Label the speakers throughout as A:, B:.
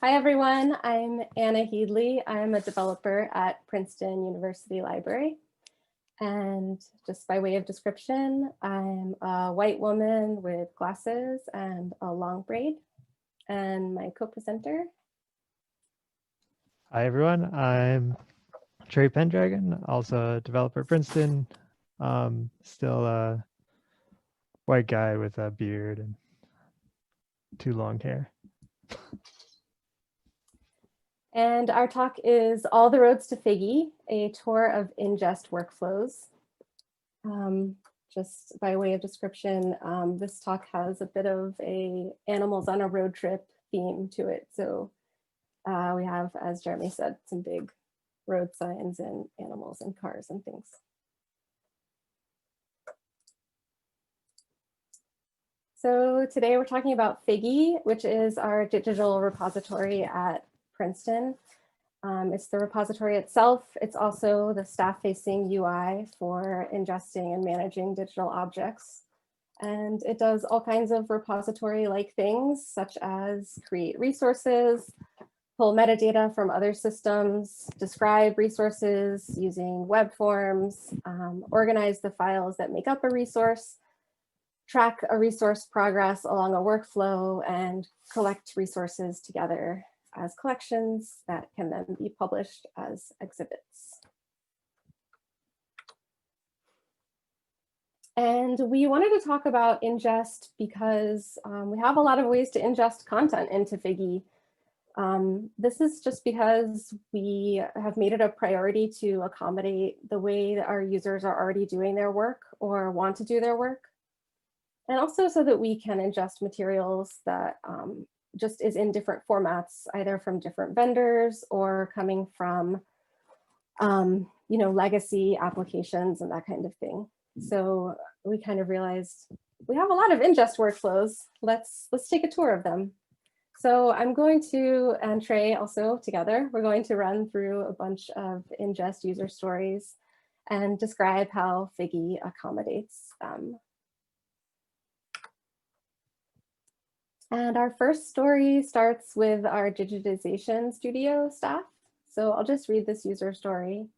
A: Hi, everyone. I'm Anna Headley. I'm a developer at Princeton University Library. And just by way of description, I'm a white woman with glasses and a long braid. And my co-presenter.
B: Hi, everyone. I'm Trey Pendragon, also a developer at Princeton. Still a white guy with a beard and too long hair.
A: And our talk is All the Roads to Figgy, a tour of ingest workflows. Just by way of description, this talk has a bit of a animals on a road trip theme to it. So we have, as Jeremy said, some big road signs and animals and cars and things. So today we're talking about Figgy, which is our digital repository at Princeton. It's the repository itself. It's also the staff-facing UI for ingesting and managing digital objects. And it does all kinds of repository-like things, such as create resources, pull metadata from other systems, describe resources using web forms, organize the files that make up a resource, track a resource progress along a workflow, and collect resources together as collections that can then be published as exhibits. And we wanted to talk about ingest because we have a lot of ways to ingest content into Figgy. This is just because we have made it a priority to accommodate the way that our users are already doing their work or want to do their work. And also so that we can ingest materials that just is in different formats, either from different vendors or coming from legacy applications and that kind of thing. So we kind of realized we have a lot of ingest workflows. Let's take a tour of them. So I'm going to, and Trey also together, we're going to run through a bunch of ingest user stories and describe how Figgy accommodates them. And our first story starts with our digitization studio staff. So I'll just read this user story.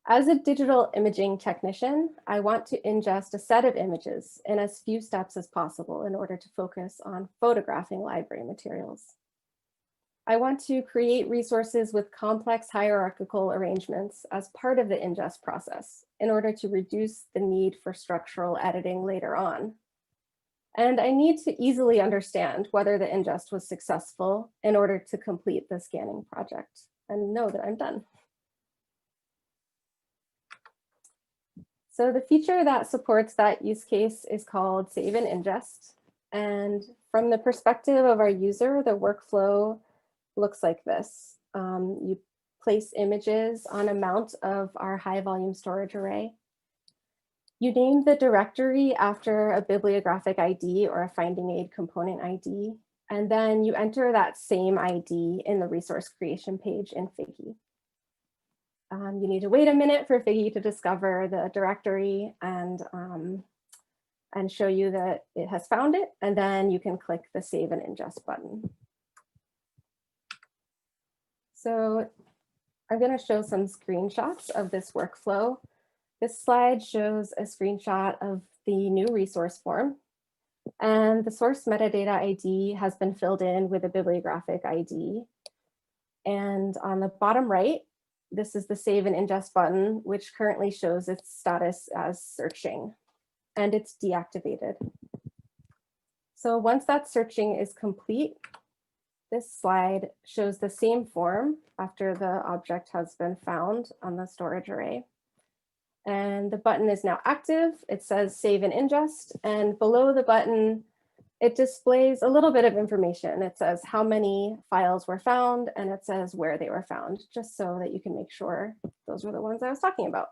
A: As a digital imaging technician, I want to ingest a set of images in as few steps as possible in order to focus on photographing library materials. I want to create resources with complex hierarchical arrangements as part of the ingest process in order to reduce the need for structural editing later on. And I need to easily understand whether the ingest was successful in order to complete the scanning project and know that I'm done. So the feature that supports that use case is called Save and Ingest. And from the perspective of our user, the workflow looks like this. You place images on a mount of our high volume storage array. You name the directory after a bibliographic ID or a finding aid component ID, and then you enter that same ID in the resource creation page in Figgy. You need to wait a minute for Figgy to discover the directory and show you that it has found it, and then you can click the Save and Ingest button. So I'm going to show some screenshots of this workflow. This slide shows a screenshot of the new resource form, and the source metadata ID has been filled in with a bibliographic ID. And on the bottom right, this is the Save and Ingest button, which currently shows its status as searching, and it's deactivated. So once that searching is complete, this slide shows the same form after the object has been found on the storage array. And the button is now active. It says Save and Ingest, and below the button, it displays a little bit of information. It says how many files were found, and it says where they were found, just so that you can make sure those were the ones I was talking about.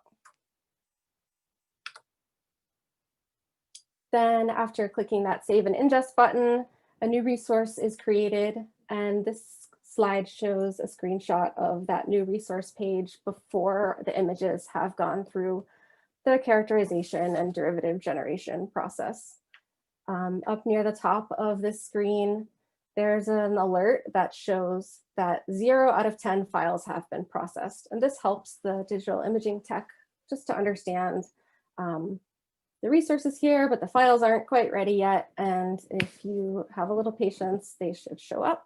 A: Then after clicking that Save and Ingest button, a new resource is created, and this slide shows a screenshot of that new resource page before the images have gone through the characterization and derivative generation process. Up near the top of this screen, there's an alert that shows that 0 out of 10 files have been processed. And this helps the digital imaging tech just to understand the resources here, but the files aren't quite ready yet. And if you have a little patience, they should show up.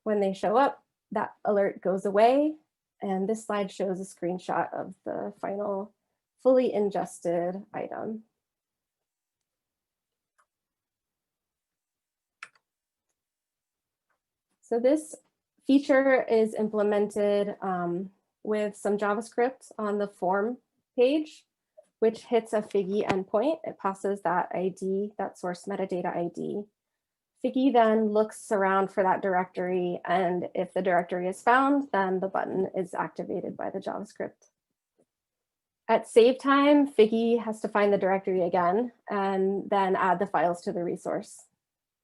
A: When they show up, that alert goes away. And this slide shows a screenshot of the final fully ingested item. So this feature is implemented with some JavaScript on the form page, which hits a Figgy endpoint. It passes that ID, that source metadata ID. Figgy then looks around for that directory, and if the directory is found, then the button is activated by the JavaScript. At save time, Figgy has to find the directory again and then add the files to the resource.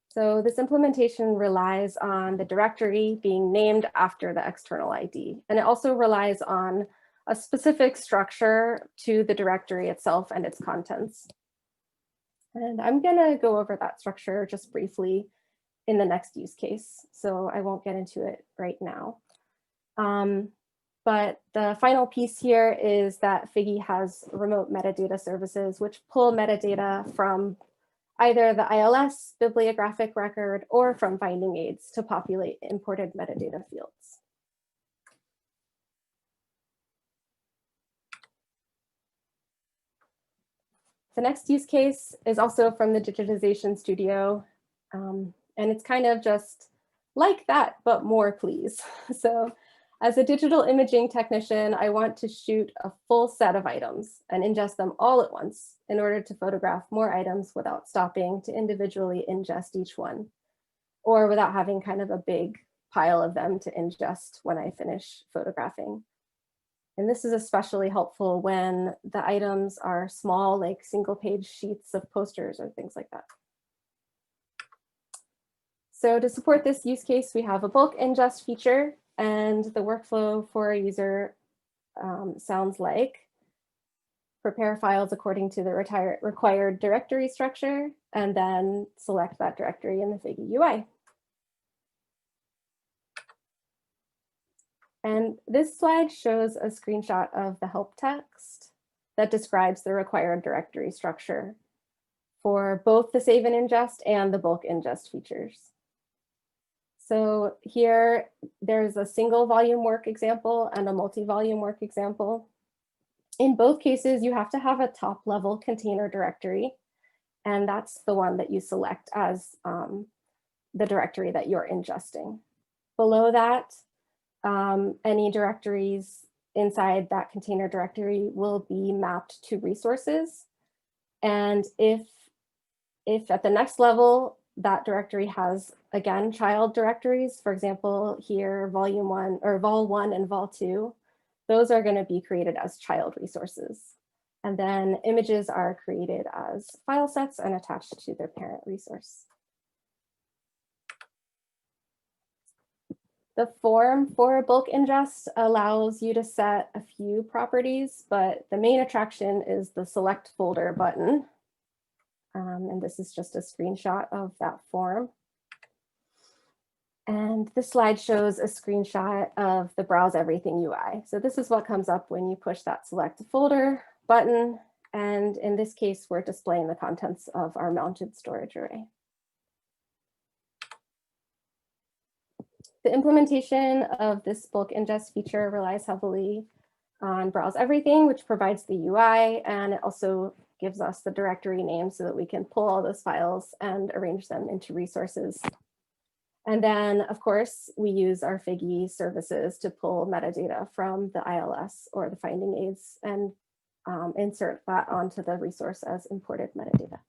A: So this implementation relies on the directory being named after the external ID, and it also relies on a specific structure to the directory itself and its contents. And I'm gonna go over that structure just briefly in the next use case, so I won't get into it right now. But the final piece here is that Figgy has remote metadata services which pull metadata from either the ILS bibliographic record or from finding aids to populate imported metadata fields. The next use case is also from the Digitization Studio, and it's kind of just like that, but more, please. So as a digital imaging technician, I want to shoot a full set of items and ingest them all at once in order to photograph more items without stopping to individually ingest each one, or without having kind of a big pile of them to ingest when I finish photographing. And this is especially helpful when the items are small, like single page sheets of posters or things like that. So to support this use case, we have a bulk ingest feature, and the workflow for a user sounds like prepare files according to the required directory structure, and then select that directory in the Figgy UI. And this slide shows a screenshot of the help text that describes the required directory structure for both the save and ingest and the bulk ingest features. So here, there's a single volume work example and a multi-volume work example. In both cases, you have to have a top level container directory, and that's the one that you select as the directory that you're ingesting. Below that, any directories inside that container directory will be mapped to resources. And if at the next level, that directory has, again, child directories, for example, here, volume 1 or vol 1 and vol 2, those are going to be created as child resources. And then images are created as file sets and attached to their parent resource. The form for bulk ingest allows you to set a few properties, but the main attraction is the select folder button. And this is just a screenshot of that form. And this slide shows a screenshot of the Browse Everything UI. So this is what comes up when you push that select folder button. And in this case, we're displaying the contents of our mounted storage array. The implementation of this bulk ingest feature relies heavily on Browse Everything, which provides the UI, and it also gives us the directory name so that we can pull all those files and arrange them into resources. And then, of course, we use our Figgy services to pull metadata from the ILS or the finding aids and insert that onto the resource as imported metadata.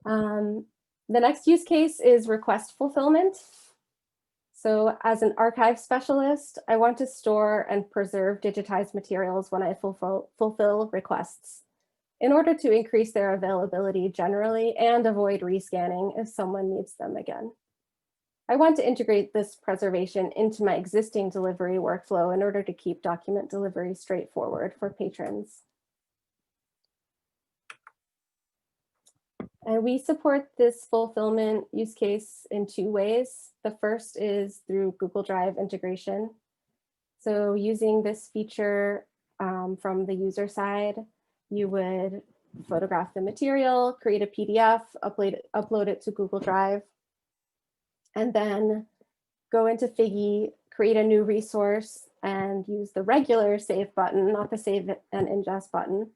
A: The next use case is request fulfillment. So as an archive specialist, I want to store and preserve digitized materials when I fulfill requests in order to increase their availability generally and avoid rescanning if someone needs them again. I want to integrate this preservation into my existing delivery workflow in order to keep document delivery straightforward for patrons. And we support this fulfillment use case in two ways. The first is through Google Drive integration. So using this feature from the user side, you would photograph the material, create a PDF, upload it to Google Drive, and then go into Figgy, create a new resource, and use the regular save button, not the save and ingest button.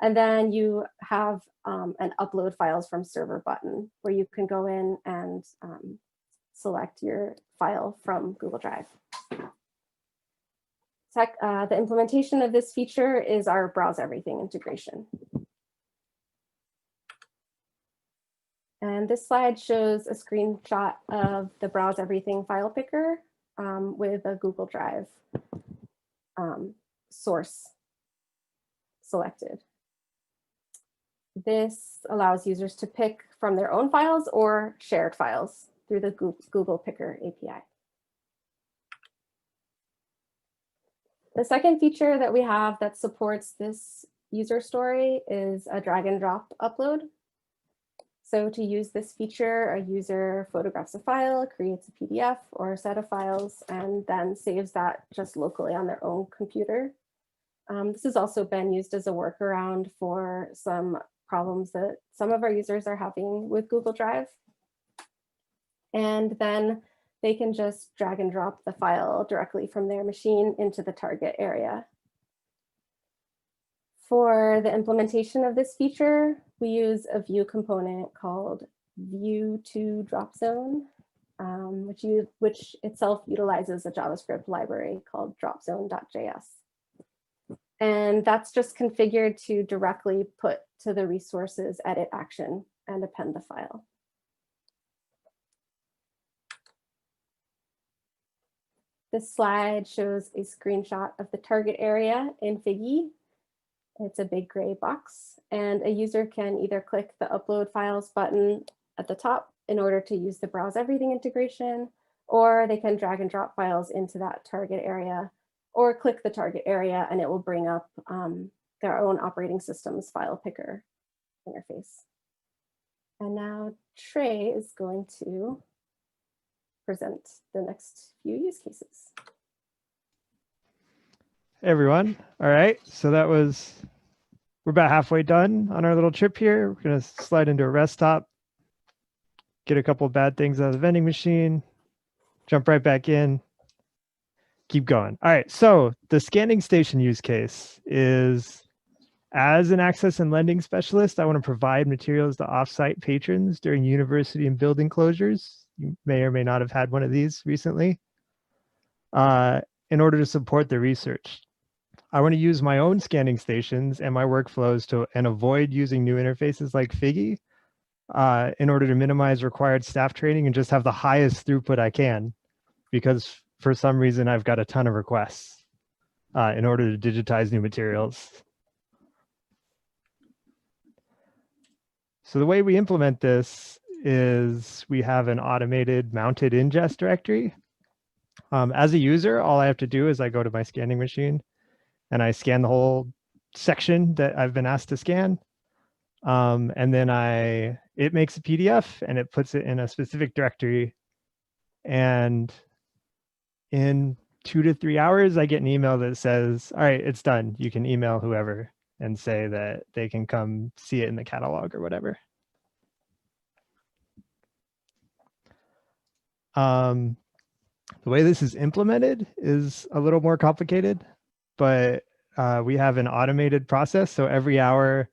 A: And then you have an upload files from server button where you can go in and select your file from Google Drive. The implementation of this feature is our Browse Everything integration. And this slide shows a screenshot of the Browse Everything file picker with a Google Drive source selected. This allows users to pick from their own files or shared files through the Google Picker API. The second feature that we have that supports this user story is a drag and drop upload. So to use this feature, a user photographs a file, creates a PDF or a set of files, and then saves that just locally on their own computer. This has also been used as a workaround for some problems that some of our users are having with Google Drive. And then they can just drag and drop the file directly from their machine into the target area. For the implementation of this feature, we use a Vue component called Vue2DropZone, which itself utilizes a JavaScript library called dropzone.js. And that's just configured to directly put to the resources edit action and append the file. This slide shows a screenshot of the target area in Figgy. It's a big gray box, and a user can either click the upload files button at the top in order to use the Browse Everything integration, or they can drag and drop files into that target area, or click the target area and it will bring up their own operating system's file picker interface. And now Trey is going to present the next few use cases.
B: Hey everyone. All right, so we're about halfway done on our little trip here. We're gonna slide into a rest stop, get a couple of bad things out of the vending machine, jump right back in, keep going. All right, so the scanning station use case is, as an access and lending specialist, I want to provide materials to offsite patrons during university and building closures. You may or may not have had one of these recently. In order to support the research, I want to use my own scanning stations and my workflows and avoid using new interfaces like Figgy in order to minimize required staff training and just have the highest throughput I can, because for some reason I've got a ton of requests in order to digitize new materials. So the way we implement this is we have an automated mounted ingest directory. As a user, all I have to do is I go to my scanning machine and I scan the whole section that I've been asked to scan. And then it makes a PDF and it puts it in a specific directory. And in 2 to 3 hours, I get an email that says, all right, it's done. You can email whoever and say that they can come see it in the catalog or whatever. The way this is implemented is a little more complicated, but we have an automated process. So every hour,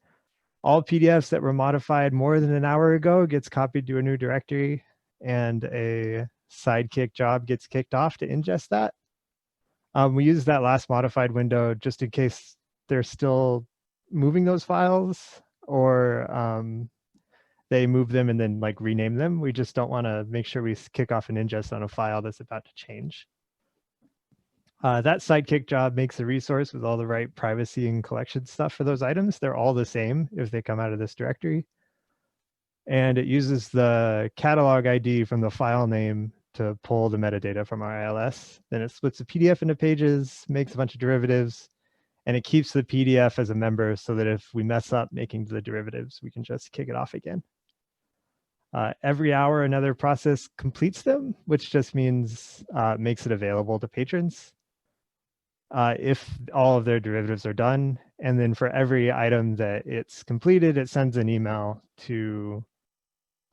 B: all PDFs that were modified more than an hour ago gets copied to a new directory, and a sidekick job gets kicked off to ingest that. We use that last modified window just in case they're still moving those files, or they move them and then like rename them. We just don't want to make sure we kick off an ingest on a file that's about to change. That sidekick job makes a resource with all the right privacy and collection stuff for those items. They're all the same if they come out of this directory. And it uses the catalog ID from the file name to pull the metadata from our ILS. Then it splits the PDF into pages, makes a bunch of derivatives, and it keeps the PDF as a member so that if we mess up making the derivatives, we can just kick it off again. Every hour, another process completes them, which just means makes it available to patrons if all of their derivatives are done. And then for every item that it's completed, it sends an email to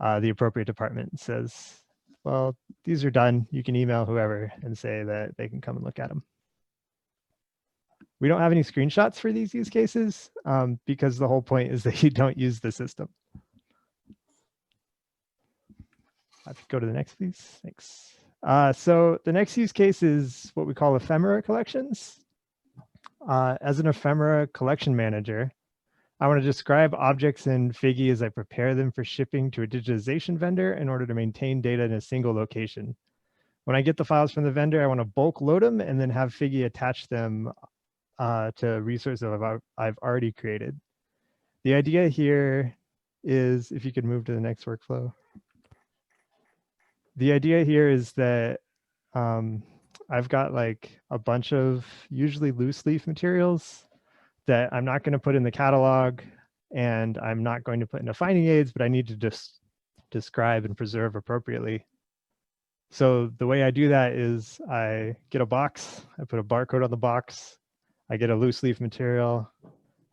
B: the appropriate department and says, well, these are done. You can email whoever and say that they can come and look at them. We don't have any screenshots for these use cases because the whole point is that you don't use the system. If you go to the next, please. Thanks. So the next use case is what we call ephemera collections. As an ephemera collection manager, I want to describe objects in Figgy as I prepare them for shipping to a digitization vendor in order to maintain data in a single location. When I get the files from the vendor, I want to bulk load them and then have Figgy attach them to resources I've already created. The idea here is, if you could move to the next workflow. The idea here is that I've got like a bunch of usually loose leaf materials that I'm not going to put in the catalog and I'm not going to put into finding aids, but I need to just describe and preserve appropriately. So the way I do that is I get a box, I put a barcode on the box, I get a loose leaf material,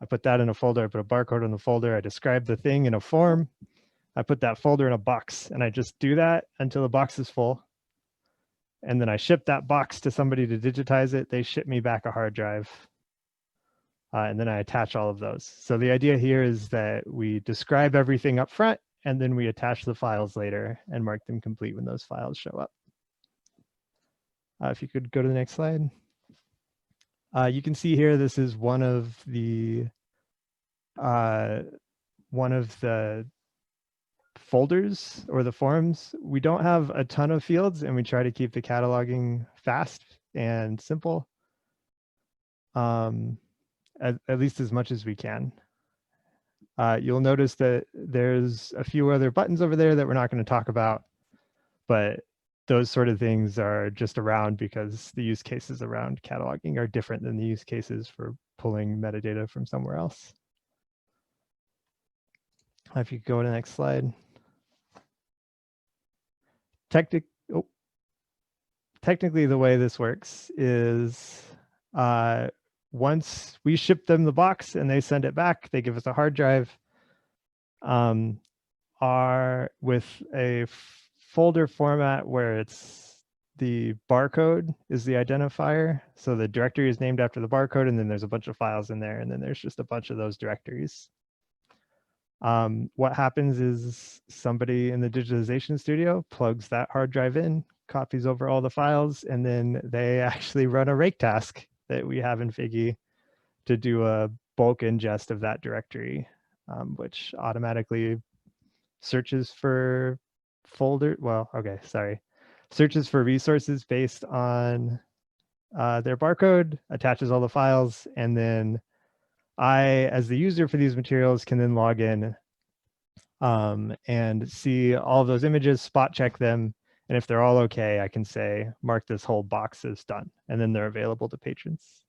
B: I put that in a folder, I put a barcode on the folder, I describe the thing in a form, I put that folder in a box, and I just do that until the box is full. And then I ship that box to somebody to digitize it. They ship me back a hard drive. And then I attach all of those. So the idea here is that we describe everything up front, and then we attach the files later and mark them complete when those files show up. If you could go to the next slide. You can see here, this is one of the folders or the forms. We don't have a ton of fields, and we try to keep the cataloging fast and simple, at least as much as we can. You'll notice that there's a few other buttons over there that we're not going to talk about, but those sort of things are just around because the use cases around cataloging are different than the use cases for pulling metadata from somewhere else. If you go to the next slide. Technically, the way this works is once we ship them the box and they send it back, they give us a hard drive with a folder format where it's the barcode is the identifier. So the directory is named after the barcode, and then there's a bunch of files in there, and then there's just a bunch of those directories. What happens is somebody in the digitization studio plugs that hard drive in, copies over all the files, and then they actually run a rake task that we have in Figgy to do a bulk ingest of that directory, which automatically searches for searches for resources based on their barcode, attaches all the files, and then I, as the user for these materials, can then log in and see all of those images, spot check them, and if they're all okay, I can say, mark this whole box as done, and then they're available to patrons.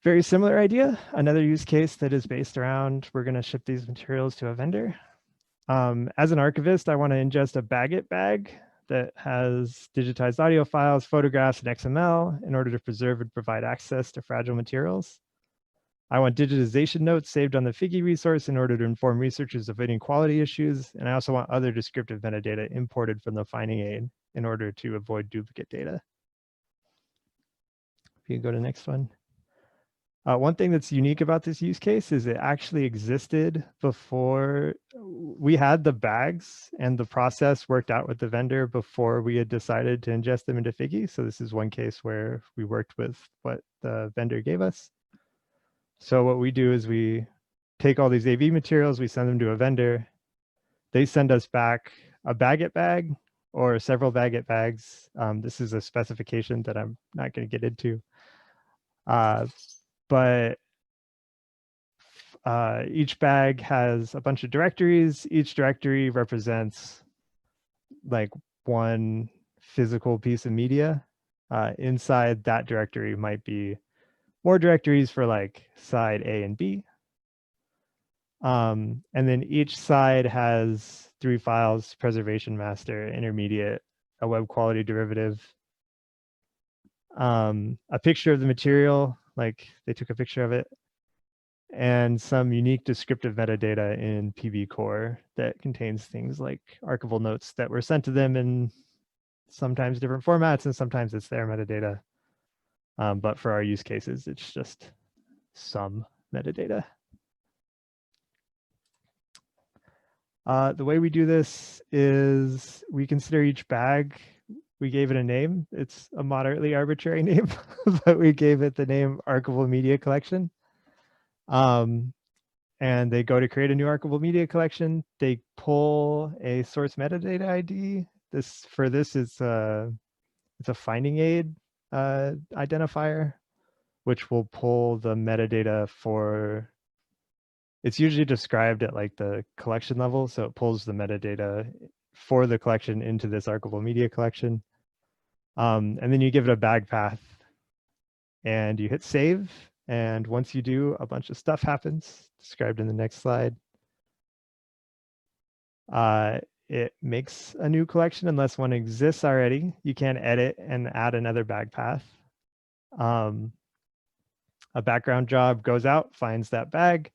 B: Very similar idea. Another use case that is based around, we're going to ship these materials to a vendor. As an archivist, I want to ingest a Bagot bag that has digitized audio files, photographs, and XML in order to preserve and provide access to fragile materials. I want digitization notes saved on the Figgy resource in order to inform researchers of any quality issues. And I also want other descriptive metadata imported from the finding aid in order to avoid duplicate data. If you go to the next one. One thing that's unique about this use case is it actually existed before we had the bags, and the process worked out with the vendor before we had decided to ingest them into Figgy. So this is one case where we worked with what the vendor gave us. So what we do is we take all these AV materials, we send them to a vendor. They send us back a Bagot bag or several Bagot bags. This is a specification that I'm not going to get into. But each bag has a bunch of directories. Each directory represents like one physical piece of media. Inside that directory might be more directories for like side A and B. And then each side has 3 files: preservation master, intermediate, a web quality derivative, a picture of the material, like they took a picture of it, and some unique descriptive metadata in PB core that contains things like archival notes that were sent to them in sometimes different formats, and sometimes it's their metadata. But for our use cases, it's just some metadata. The way we do this is we consider each bag, we gave it a name. It's a moderately arbitrary name, but we gave it the name Archival Media Collection. And they go to create a new archival media collection. They pull a source metadata ID. For this it's a finding aid identifier, which will pull the metadata for. It's usually described at like the collection level, so it pulls the metadata for the collection into this archival media collection. And then you give it a bag path, and you hit save. And once you do, a bunch of stuff happens, described in the next slide. It makes a new collection unless one exists already. You can edit and add another bag path. A background job goes out, finds that bag,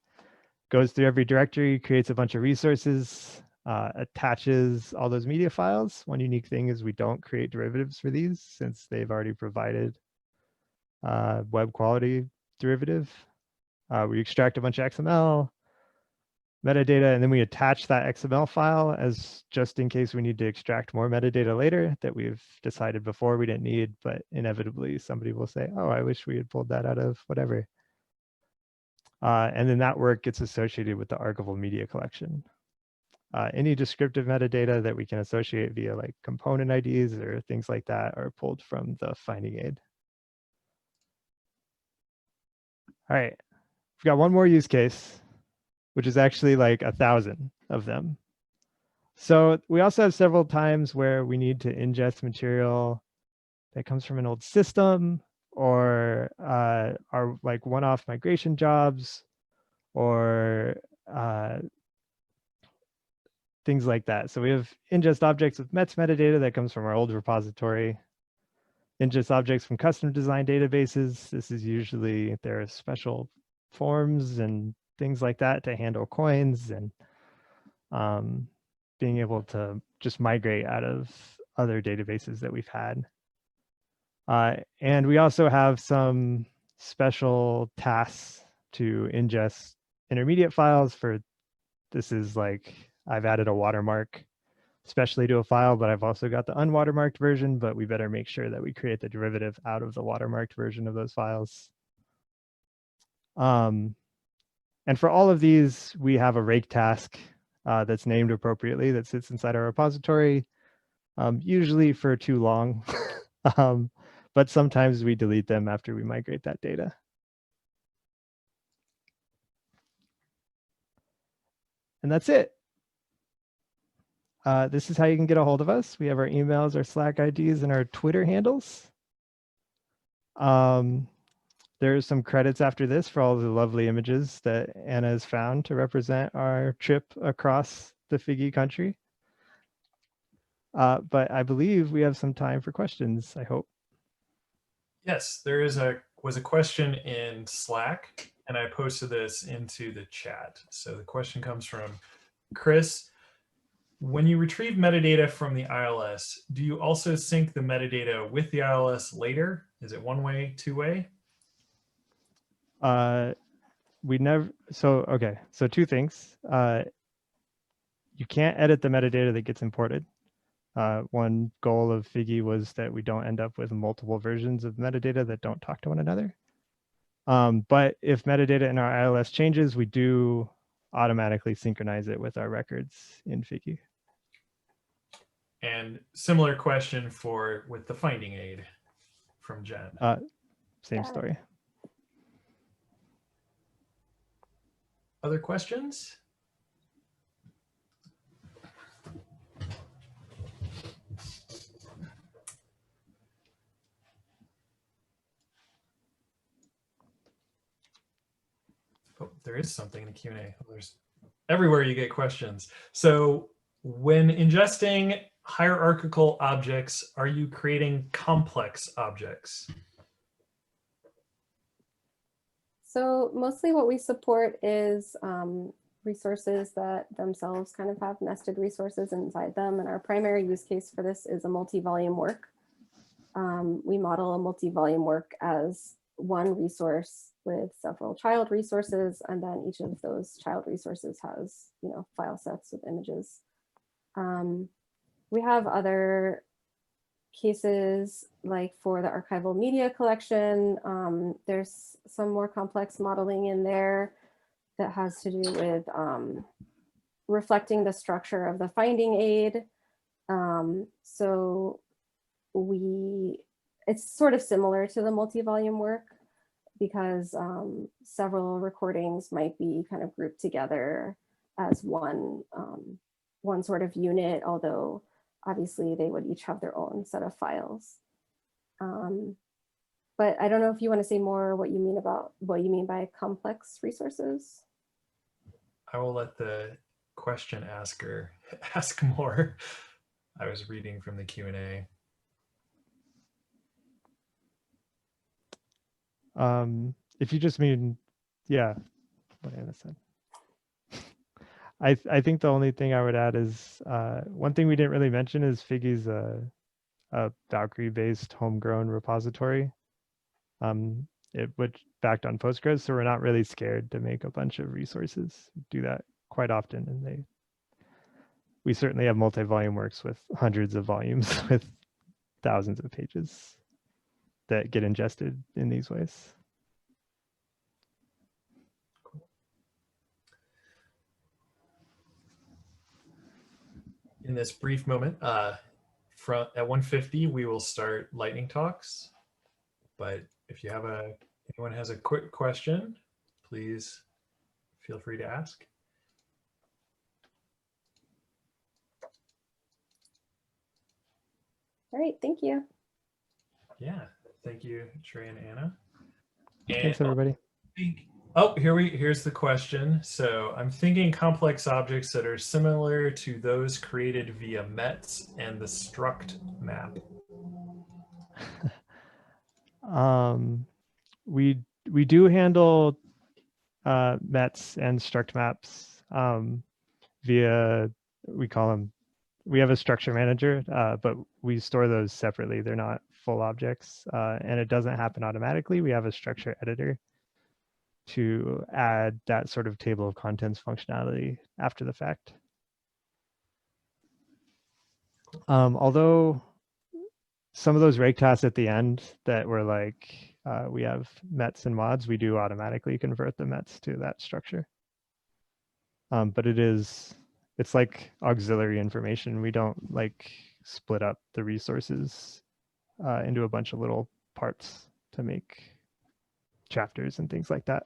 B: goes through every directory, creates a bunch of resources, attaches all those media files. One unique thing is we don't create derivatives for these since they've already provided web quality derivative. We extract a bunch of XML, metadata, and then we attach that XML file as just in case we need to extract more metadata later that we've decided before we didn't need, but inevitably somebody will say, oh, I wish we had pulled that out of whatever. And then that work gets associated with the archival media collection. Any descriptive metadata that we can associate via like component IDs or things like that are pulled from the finding aid. All right, we've got one more use case, which is actually like 1,000 of them. So we also have several times where we need to ingest material that comes from an old system, or are like one-off migration jobs, or things like that. So we have ingest objects with METS metadata that comes from our old repository. Ingest objects from custom design databases. This is usually, there are special forms and things like that to handle coins, and being able to just migrate out of other databases that we've had. And we also have some special tasks to ingest intermediate files for, this is like, I've added a watermark especially to a file, but I've also got the unwatermarked version, but we better make sure that we create the derivative out of the watermarked version of those files. And for all of these, we have a rake task that's named appropriately that sits inside our repository, usually for too long, but sometimes we delete them after we migrate that data. And that's it. This is how you can get a hold of us. We have our emails, our Slack IDs, and our Twitter handles. There's some credits after this for all the lovely images that Anna has found to represent our trip across the Figgy country. But I believe we have some time for questions, I hope.
C: Yes, there was a question in Slack, and I posted this into the chat. So the question comes from Chris. When you retrieve metadata from the ILS, do you also sync the metadata with the ILS later? Is it one-way, two-way?
B: We never, okay, so two things. You can't edit the metadata that gets imported. One goal of Figgy was that we don't end up with multiple versions of metadata that don't talk to one another. But if metadata in our ILS changes, we do automatically synchronize it with our records in Figgy.
C: And similar question with the finding aid from Jen.
B: Same story.
C: Other questions? Oh, there is something in the Q&A. Oh, there's everywhere you get questions. So when ingesting hierarchical objects, are you creating complex objects?
A: So mostly what we support is resources that themselves kind of have nested resources inside them. And our primary use case for this is a multi-volume work. We model a multi-volume work as one resource with several child resources, and then each of those child resources has, file sets with images. We have other cases like for the archival media collection. There's some more complex modeling in there that has to do with reflecting the structure of the finding aid. So it's sort of similar to the multi-volume work because several recordings might be kind of grouped together as one sort of unit, although obviously they would each have their own set of files. But I don't know if you want to say more what you mean by complex resources.
C: I will let the question asker ask more. I was reading from the Q&A.
B: If you just mean, yeah, what Anna said. I think the only thing I would add is one thing we didn't really mention is Figgy's a Valkyrie-based homegrown repository. It would backed on Postgres, so we're not really scared to make a bunch of resources. We do that quite often, and we certainly have multi-volume works with hundreds of volumes with thousands of pages that get ingested in these ways.
C: Cool. In this brief moment, at 1:50, we will start lightning talks. But if you have anyone has a quick question, please feel free to ask.
A: All right, thank you.
C: Yeah, thank you, Trey and Anna.
B: Thanks, everybody.
C: Here's the question. So I'm thinking complex objects that are similar to those created via METs and the struct map.
B: We do handle METs and struct maps via, we have a structure manager, but we store those separately. They're not full objects, and it doesn't happen automatically. We have a structure editor to add that sort of table of contents functionality after the fact. Although some of those rake tasks at the end that were like, we have METs and mods, we do automatically convert the METs to that structure. But it's like auxiliary information. We don't like split up the resources into a bunch of little parts to make chapters and things like that.